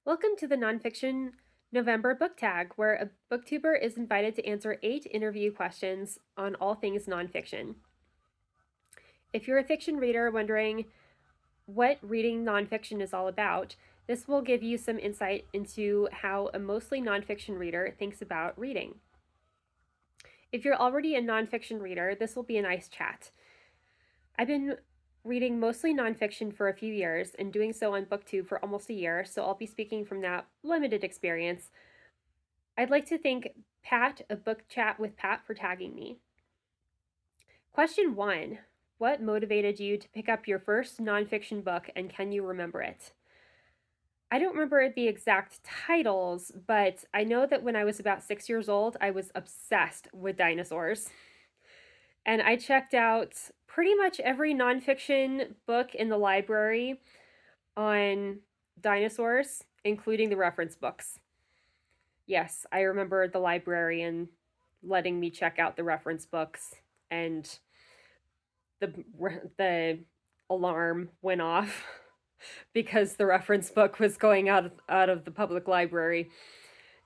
Welcome to the Nonfiction November book tag, where a booktuber is invited to answer 8 interview questions on all things nonfiction. If you're a fiction reader wondering what reading nonfiction is all about, this will give you some insight into how a mostly nonfiction reader thinks about reading. If you're already a nonfiction reader, this will be a nice chat. I've been reading mostly nonfiction for a few years and doing so on BookTube for almost a year, so I'll be speaking from that limited experience. I'd like to thank Pat of Book Chat with Pat for tagging me. Question 1. What motivated you to pick up your first nonfiction book, and can you remember it? I don't remember the exact titles, but I know that when I was about 6 years old, I was obsessed with dinosaurs. And I checked out pretty much every nonfiction book in the library on dinosaurs, including the reference books. Yes, I remember the librarian letting me check out the reference books, and the alarm went off because the reference book was going out of the public library.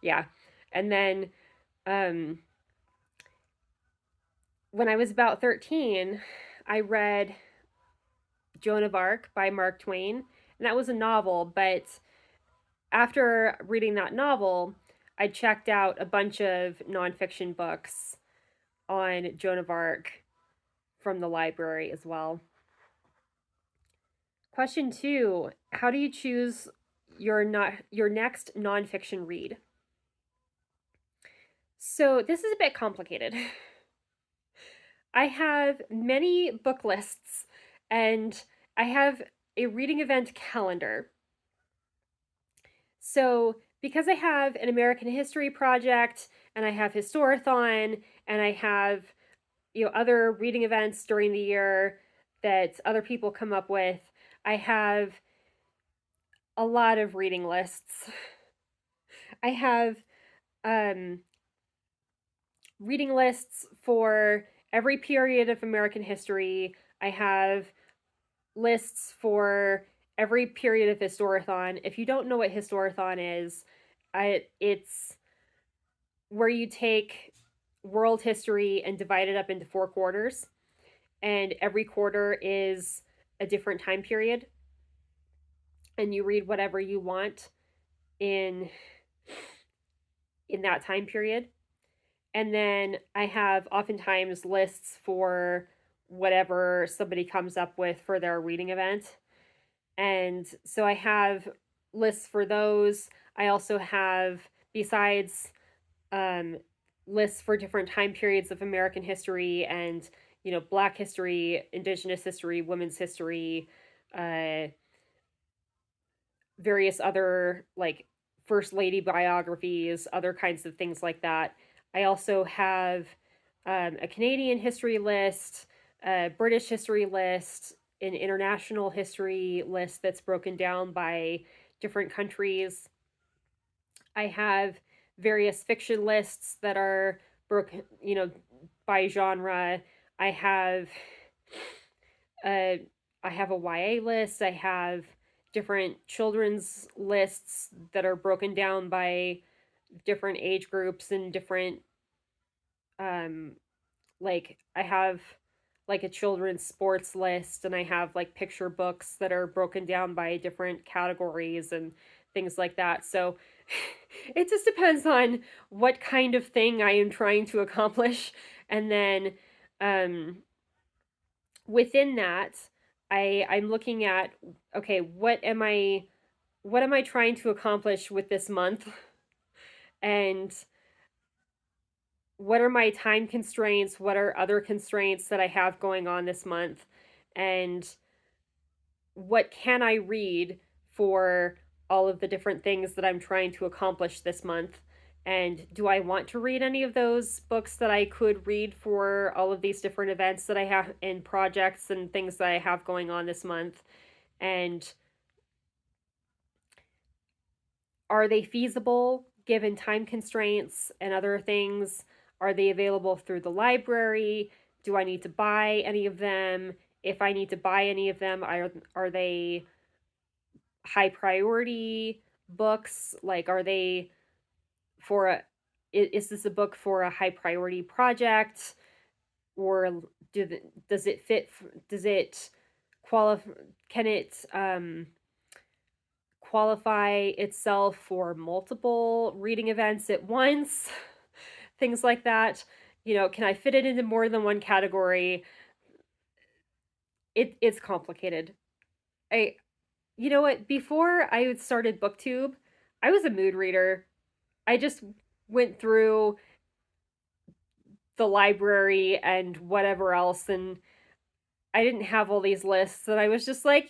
Yeah. And then when I was about 13, I read Joan of Arc by Mark Twain, and that was a novel, but after reading that novel, I checked out a bunch of nonfiction books on Joan of Arc from the library as well. Question 2, how do you choose your next nonfiction read? So this is a bit complicated. I have many book lists, and I have a reading event calendar. So because I have an American History Project, and I have Historathon, and I have other reading events during the year that other people come up with, I have a lot of reading lists. I have reading lists for every period of American history. I have lists for every period of Historathon. If you don't know what Historathon is, it's where you take world history and divide it up into 4 quarters, and every quarter is a different time period, and you read whatever you want in that time period. And then I have oftentimes lists for whatever somebody comes up with for their reading event. And so I have lists for those. I also have, besides lists for different time periods of American history and, Black history, Indigenous history, women's history, various other, like, First Lady biographies, other kinds of things like that. I also have a Canadian history list, a British history list, an international history list that's broken down by different countries. I have various fiction lists that are broken, by genre. I have a YA list. I have different children's lists that are broken down by different age groups and different like I have like a children's sports list, and I have like picture books that are broken down by different categories and things like that. So it just depends on what kind of thing I am trying to accomplish, and then within that I'm looking at, okay, what am I trying to accomplish with this month, and what are my time constraints, what are other constraints that I have going on this month, and what can I read for all of the different things that I'm trying to accomplish this month. And do I want to read any of those books that I could read for all of these different events that I have and projects and things that I have going on this month? And are they feasible given time constraints and other things? Are they available through the library? Do I need to buy any of them? If I need to buy any of them, are they high priority? books? Like, are they for a, is this a book for a high priority project? Or does it fit, does it qualify, can it qualify itself for multiple reading events at once? Things like that. Can I fit it into more than one category? It's complicated. I You know what? Before I started BookTube, I was a mood reader. I just went through the library and whatever else, and I didn't have all these lists, and I was just like,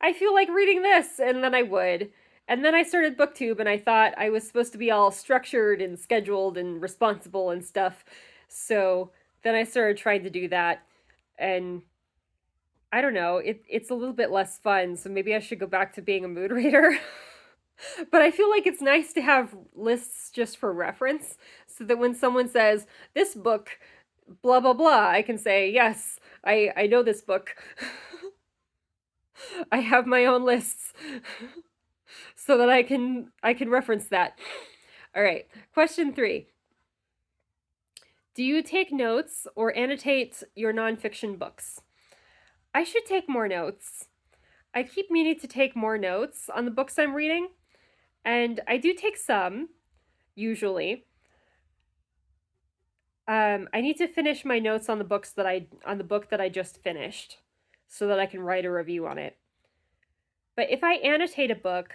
I feel like reading this, and then I would. And then I started BookTube, and I thought I was supposed to be all structured and scheduled and responsible and stuff. So then I started trying to do that, and I don't know, it's a little bit less fun, so maybe I should go back to being a mood reader. But I feel like it's nice to have lists just for reference, so that when someone says, this book, blah, blah, blah, I can say, yes, I know this book. I have my own lists so that I can reference that. All right, question 3. Do you take notes or annotate your nonfiction books? I should take more notes. I keep meaning to take more notes on the books I'm reading, and I do take some, usually. I need to finish my notes on the book that I just finished, so that I can write a review on it. But if I annotate a book,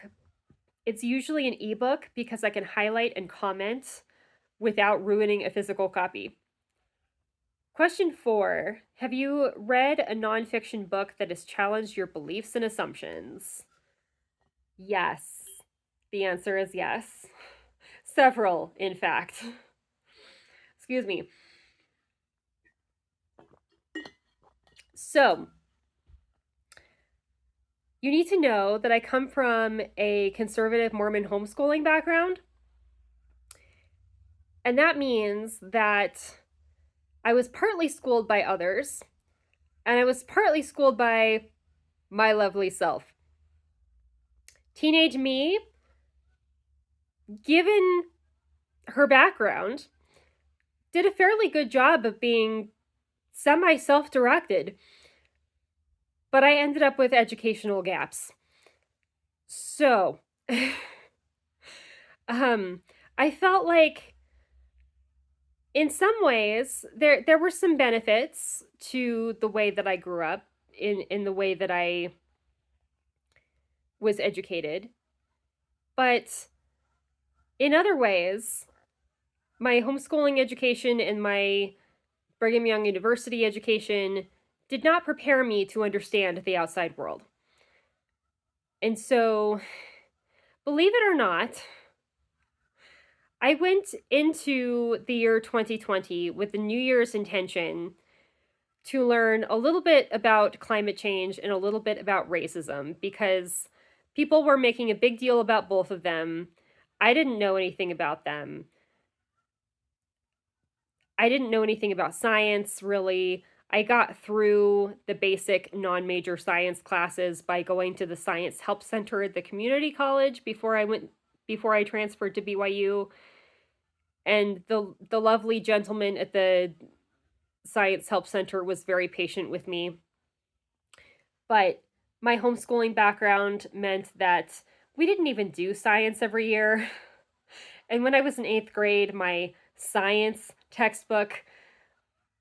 it's usually an ebook because I can highlight and comment without ruining a physical copy. Question 4. Have you read a nonfiction book that has challenged your beliefs and assumptions? Yes. The answer is yes. Several, in fact. Excuse me. So, you need to know that I come from a conservative Mormon homeschooling background. And that means that I was partly schooled by others, and I was partly schooled by my lovely self. Teenage me, given her background, did a fairly good job of being semi-self-directed, but I ended up with educational gaps. So, I felt like in some ways there were some benefits to the way that I grew up, in the way that I was educated, but in other ways, my homeschooling education and my Brigham Young University education did not prepare me to understand the outside world. And so, believe it or not, I went into the year 2020 with the New Year's intention to learn a little bit about climate change and a little bit about racism, because people were making a big deal about both of them. I didn't know anything about them. I didn't know anything about science, really. I got through the basic non-major science classes by going to the Science Help Center at the community college before I transferred to BYU. And the lovely gentleman at the Science Help Center was very patient with me. But my homeschooling background meant that we didn't even do science every year. And when I was in 8th grade, my science textbook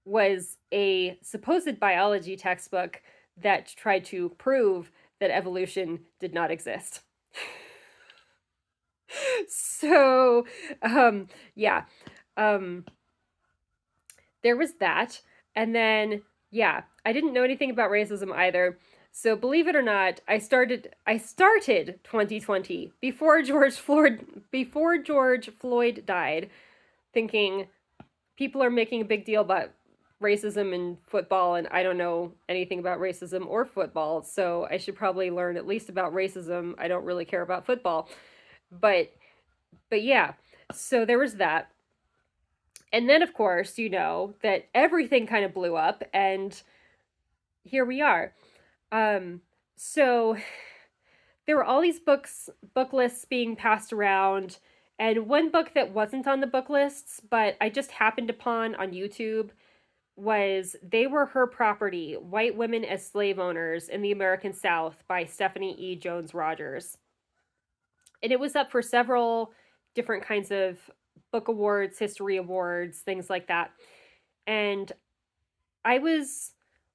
was a supposed biology textbook that tried to prove that evolution did not exist. So, yeah. There was that. And then, yeah, I didn't know anything about racism either. So believe it or not, I started 2020 before George Floyd died, thinking people are making a big deal about racism in football, and I don't know anything about racism or football, so I should probably learn at least about racism. I don't really care about football. But yeah, so there was that. And then, of course, that everything kind of blew up, and here we are. So there were all these book lists being passed around, and one book that wasn't on the book lists, but I just happened upon on YouTube, was They Were Her Property: White Women as Slave Owners in the American South by Stephanie E. Jones Rogers. And it was up for several different kinds of book awards, history awards, things like that. And I was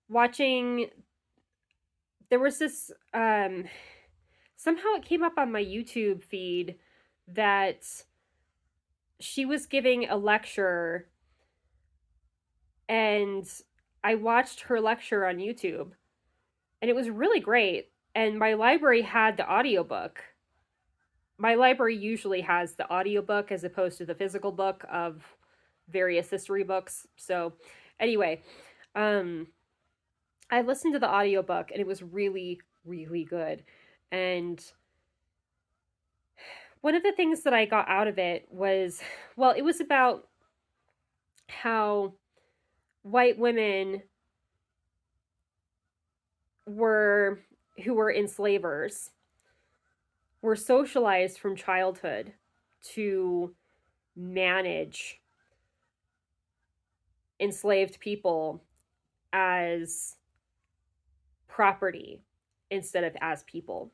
watching, there was this, somehow it came up on my YouTube feed that she was giving a lecture, and I watched her lecture on YouTube, and it was really great. And my library had the audiobook. My library usually has the audiobook as opposed to the physical book of various history books. So, anyway, I listened to the audiobook, and it was really, really good. And one of the things that I got out of it was, well, it was about how white women who were enslavers were socialized from childhood to manage enslaved people as property instead of as people,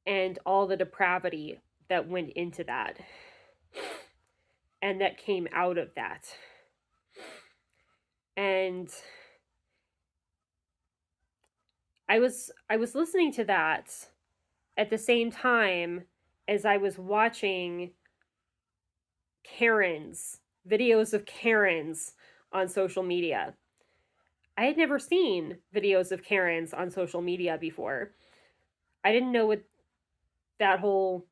and all the depravity that went into that and that came out of that. And I was listening to that at the same time as I was watching Karens, videos of Karens on social media. I had never seen videos of Karens on social media before. I didn't know what that whole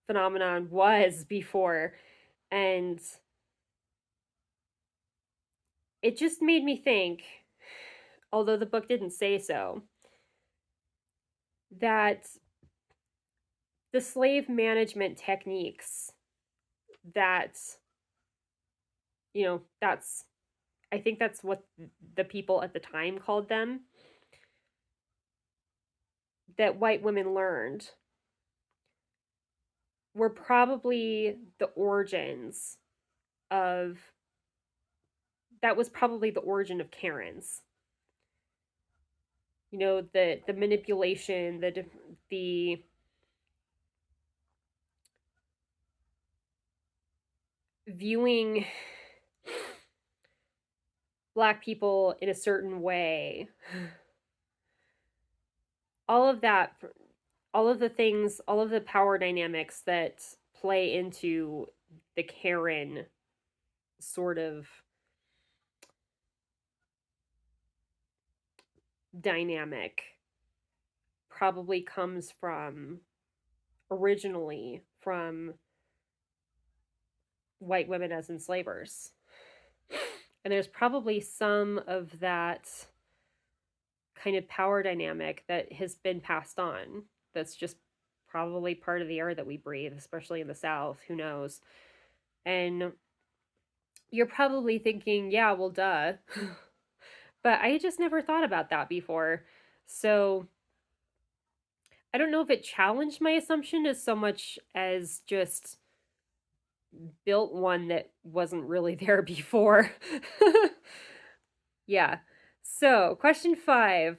phenomenon was before. And it just made me think, although the book didn't say so, that the slave management techniques that, I think that's what the people at the time called them, that white women learned were probably the origins of, that was probably the origin of Karens. The manipulation, the viewing Black people in a certain way, all of that, all of the things, all of the power dynamics that play into the Karen sort of dynamic probably comes originally from white women as enslavers. And there's probably some of that kind of power dynamic that has been passed on. That's just probably part of the air that we breathe, especially in the South. Who knows? And you're probably thinking, yeah, well, duh. But I just never thought about that before. So I don't know if it challenged my assumption as so much as just built one that wasn't really there before. Yeah. So, question 5.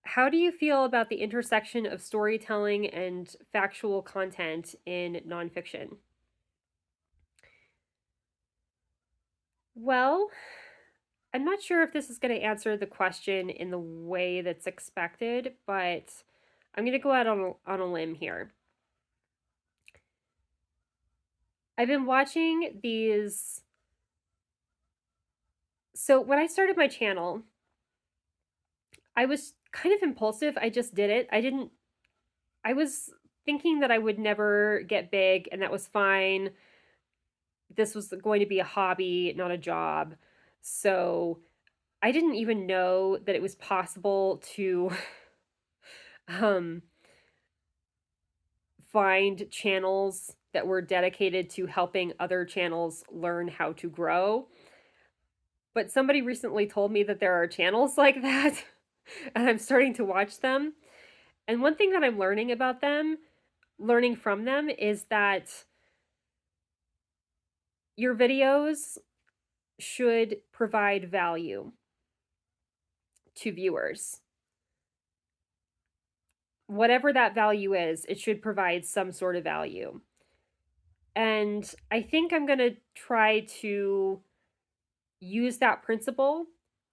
How do you feel about the intersection of storytelling and factual content in nonfiction? Well, I'm not sure if this is going to answer the question in the way that's expected, but I'm going to go out on a limb here. I've been watching these. So when I started my channel, I was kind of impulsive. I just did it. I was thinking that I would never get big, and that was fine. This was going to be a hobby, not a job. So I didn't even know that it was possible to find channels that were dedicated to helping other channels learn how to grow. But somebody recently told me that there are channels like that. and I'm starting to watch them. And one thing that I'm learning from them is that your videos should provide value to viewers. Whatever that value is, it should provide some sort of value. And I think I'm going to try to use that principle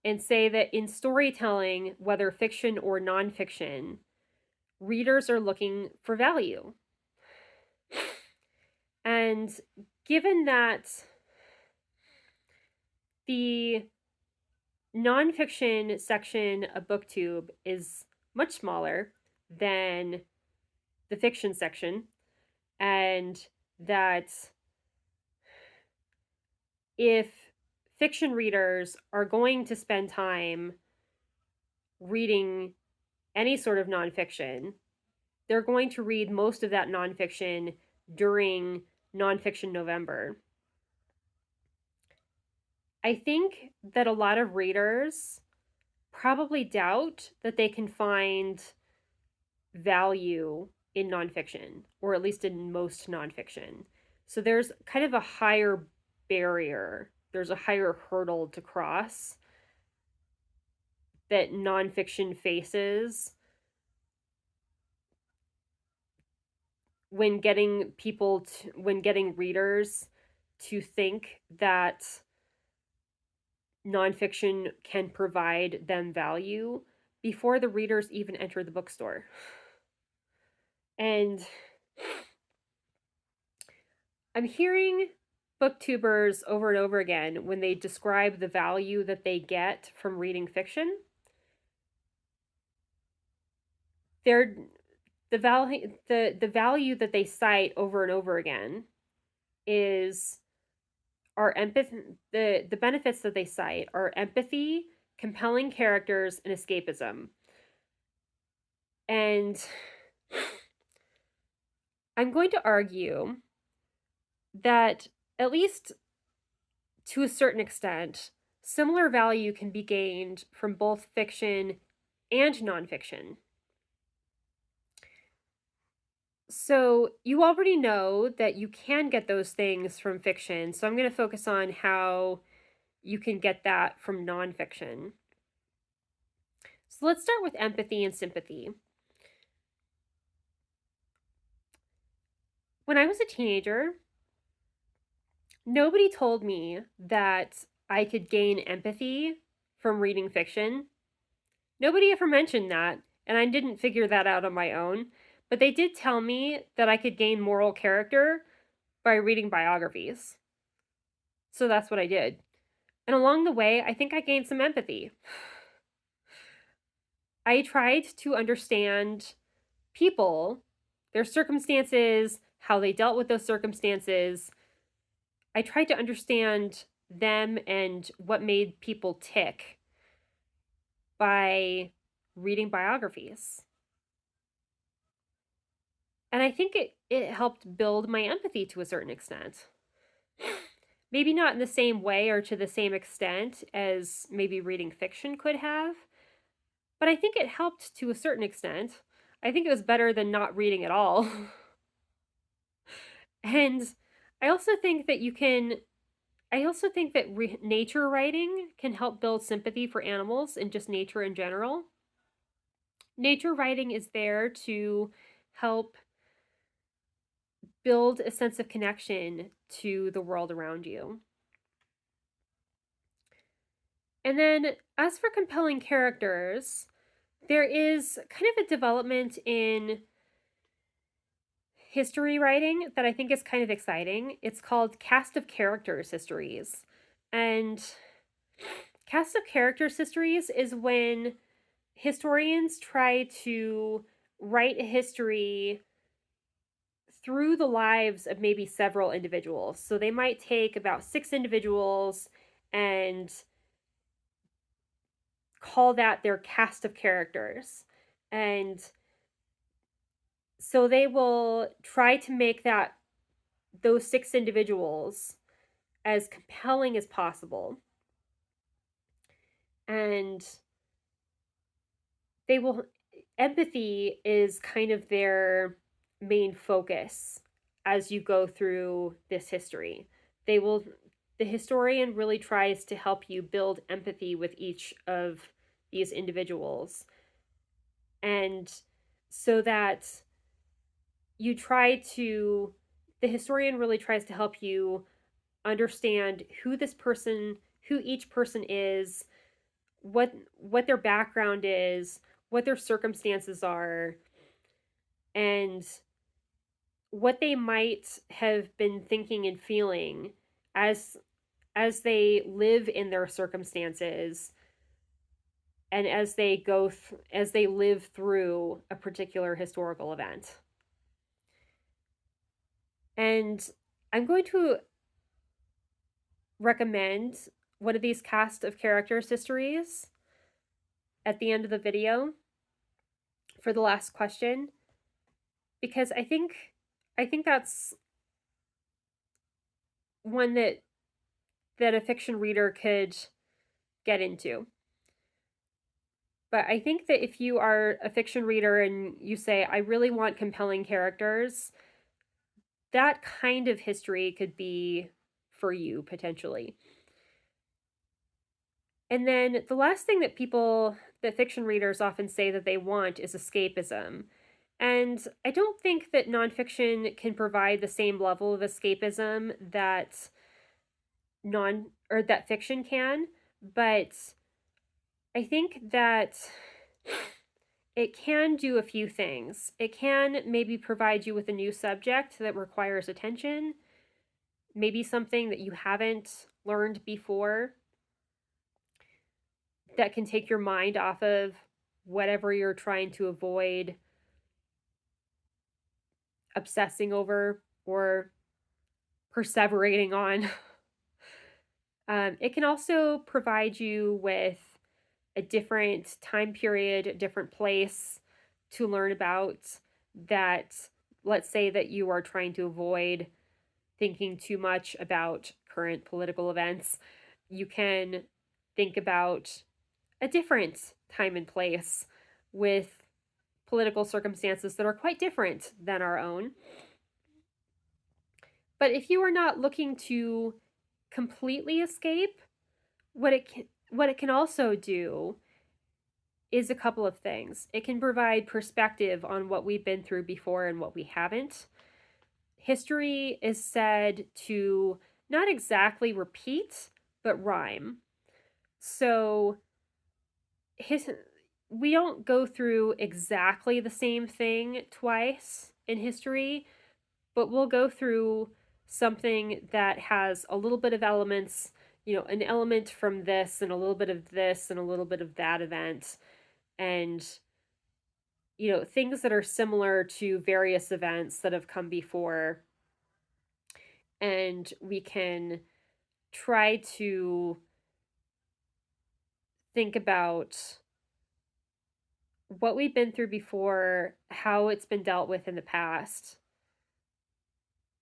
and say that in storytelling, whether fiction or nonfiction, readers are looking for value. And given that the nonfiction section of BookTube is much smaller than the fiction section, and that if fiction readers are going to spend time reading any sort of nonfiction, they're going to read most of that nonfiction during Nonfiction November. I think that a lot of readers probably doubt that they can find value in nonfiction, or at least in most nonfiction. So there's kind of a higher barrier, there's a higher hurdle to cross that nonfiction faces when getting readers to think that nonfiction can provide them value before the readers even enter the bookstore. And I'm hearing booktubers over and over again when they describe the value that they get from reading fiction. The value that they cite over and over again are empathy. The benefits that they cite are empathy, compelling characters, and escapism. And I'm going to argue that, at least to a certain extent, similar value can be gained from both fiction and nonfiction. So you already know that you can get those things from fiction, so I'm going to focus on how you can get that from nonfiction. So let's start with empathy and sympathy. When I was a teenager, nobody told me that I could gain empathy from reading fiction. Nobody ever mentioned that, and I didn't figure that out on my own. But they did tell me that I could gain moral character by reading biographies. So that's what I did. And along the way, I think I gained some empathy. I tried to understand people, their circumstances, how they dealt with those circumstances. I tried to understand them and what made people tick by reading biographies. And I think it helped build my empathy to a certain extent. Maybe not in the same way or to the same extent as maybe reading fiction could have, but I think it helped to a certain extent. I think it was better than not reading at all. And I also think that nature writing can help build sympathy for animals and just nature in general. Nature writing is there to help build a sense of connection to the world around you. And then, as for compelling characters, there is kind of a development in history writing that I think is kind of exciting. It's called cast of characters histories. And cast of characters histories is when historians try to write a history through the lives of maybe several individuals. So they might take about 6 individuals and call that their cast of characters. And so they will try to make those 6 individuals as compelling as possible. And they will, empathy is kind of their main focus as you go through this history. They will, the historian really tries to help you build empathy with each of these individuals. And so that you try to, the historian really tries to help you understand who this person, who each person is, what their background is, what their circumstances are, and what they might have been thinking and feeling as they live in their circumstances and as they as they live through a particular historical event. And I'm going to recommend one of these cast of characters histories at the end of the video for the last question, because I think that's one that a fiction reader could get into. But I think that if you are a fiction reader and you say, I really want compelling characters, that kind of history could be for you potentially. And then the last thing that fiction readers often say that they want is escapism. And I don't think that nonfiction can provide the same level of escapism that that fiction can, but I think that it can do a few things. It can maybe provide you with a new subject that requires attention, maybe something that you haven't learned before that can take your mind off of whatever you're trying to avoid obsessing over or perseverating on. It can also provide you with a different time period, a different place to learn about that. Let's say that you are trying to avoid thinking too much about current political events. You can think about a different time and place with political circumstances that are quite different than our own. But if you are not looking to completely escape, what it can also do is a couple of things. It can provide perspective on what we've been through before and what we haven't. History is said to not exactly repeat, but rhyme. So we don't go through exactly the same thing twice in history, but we'll go through something that has a little bit of elements, an element from this and a little bit of this and a little bit of that event, and things that are similar to various events that have come before. And we can try to think about what we've been through before, how it's been dealt with in the past,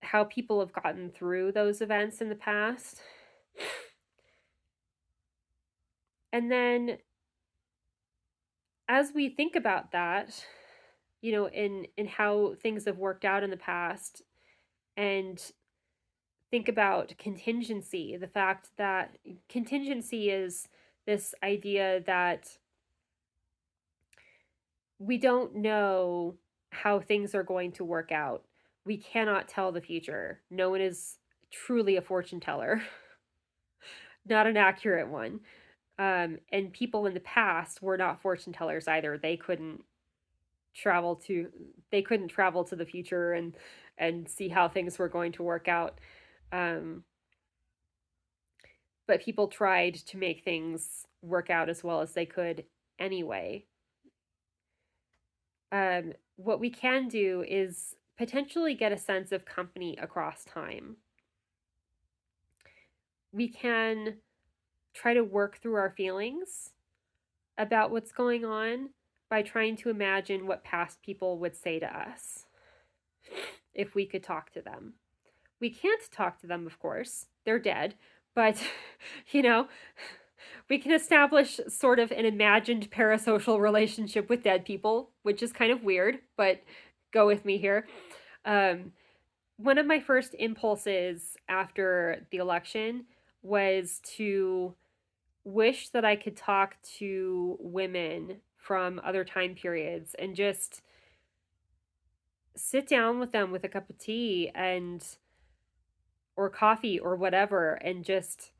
how people have gotten through those events in the past. And then as we think about that, in how things have worked out in the past, and think about contingency, the fact that contingency is this idea that we don't know how things are going to work out. We cannot tell the future. No one is truly a fortune teller, not an accurate one. And people in the past were not fortune tellers either. They couldn't travel to the future and see how things were going to work out. But people tried to make things work out as well as they could anyway. What we can do is potentially get a sense of company across time. We can try to work through our feelings about what's going on by trying to imagine what past people would say to us if we could talk to them. We can't talk to them, of course. They're dead. But, We can establish sort of an imagined parasocial relationship with dead people, which is kind of weird, but go with me here. Um, One of my first impulses after the election was to wish that I could talk to women from other time periods and just sit down with them with a cup of tea and or coffee or whatever and just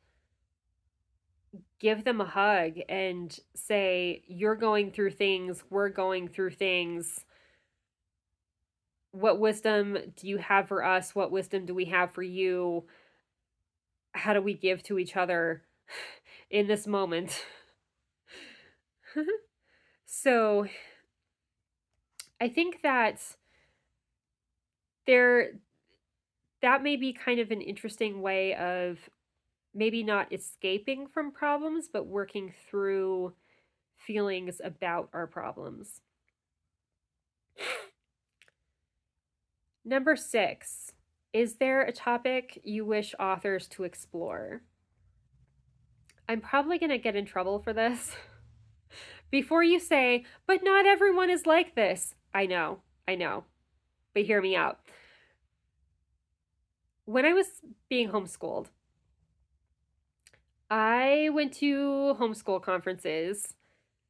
give them a hug and say, you're going through things, we're going through things. What wisdom do you have for us? What wisdom do we have for you? How do we give to each other in this moment? So I think that there that may be kind of an interesting way of maybe not escaping from problems, but working through feelings about our problems. Number 6, is there a topic you wish authors to explore? I'm probably going to get in trouble for this. Before you say, but not everyone is like this. I know, but hear me out. When I was being homeschooled, I went to homeschool conferences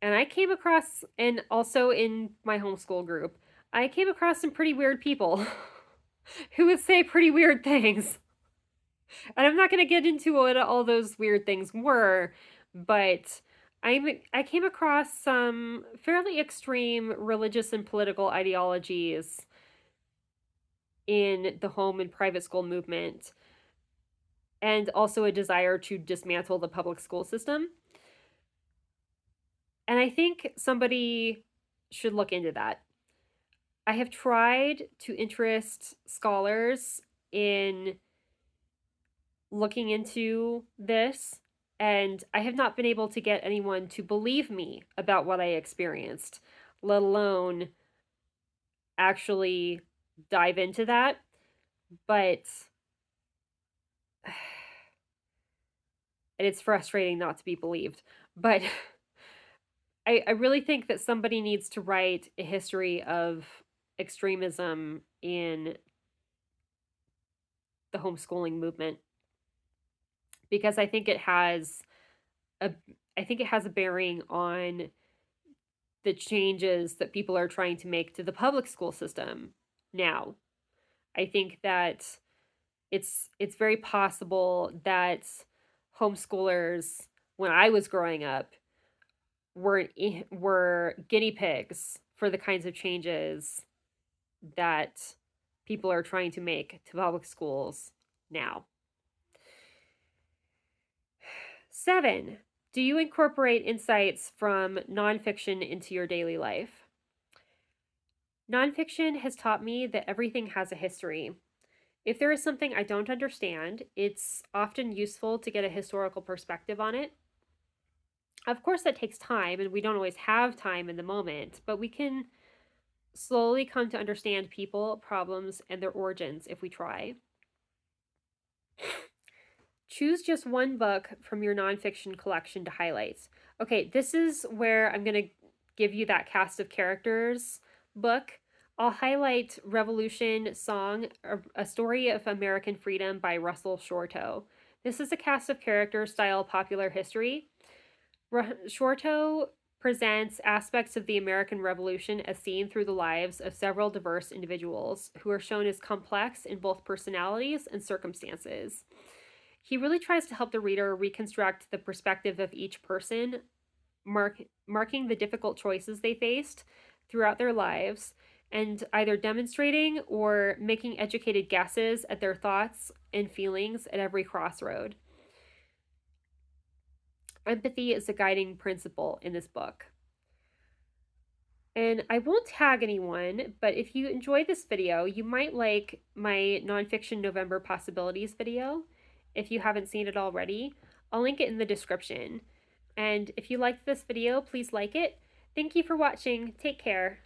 and I came across, and also in my homeschool group, I came across some pretty weird people who would say pretty weird things. And I'm not going to get into what all those weird things were, but I came across some fairly extreme religious and political ideologies in the home and private school movement, and also a desire to dismantle the public school system. And I think somebody should look into that. I have tried to interest scholars in looking into this, and I have not been able to get anyone to believe me about what I experienced, let alone actually dive into that. But and it's frustrating not to be believed. But I really think that somebody needs to write a history of extremism in the homeschooling movement, because a I think it has a bearing on the changes that people are trying to make to the public school system now. I think that it's very possible that homeschoolers when I was growing up were guinea pigs for the kinds of changes that people are trying to make to public schools now. 7, do you incorporate insights from nonfiction into your daily life? Nonfiction has taught me that everything has a history. If there is something I don't understand, it's often useful to get a historical perspective on it. Of course, that takes time, and we don't always have time in the moment, but we can slowly come to understand people, problems, and their origins if we try. Choose just one book from your nonfiction collection to highlight. Okay, this is where I'm going to give you that cast of characters book. I'll highlight Revolution Song, A Story of American Freedom by Russell Shorto. This is a cast of characters style popular history. Shorto presents aspects of the American Revolution as seen through the lives of several diverse individuals who are shown as complex in both personalities and circumstances. He really tries to help the reader reconstruct the perspective of each person, marking the difficult choices they faced throughout their lives, and either demonstrating or making educated guesses at their thoughts and feelings at every crossroad. Empathy is a guiding principle in this book. And I won't tag anyone, but if you enjoy this video, you might like my Nonfiction November Possibilities video. If you haven't seen it already, I'll link it in the description. And if you liked this video, please like it. Thank you for watching. Take care.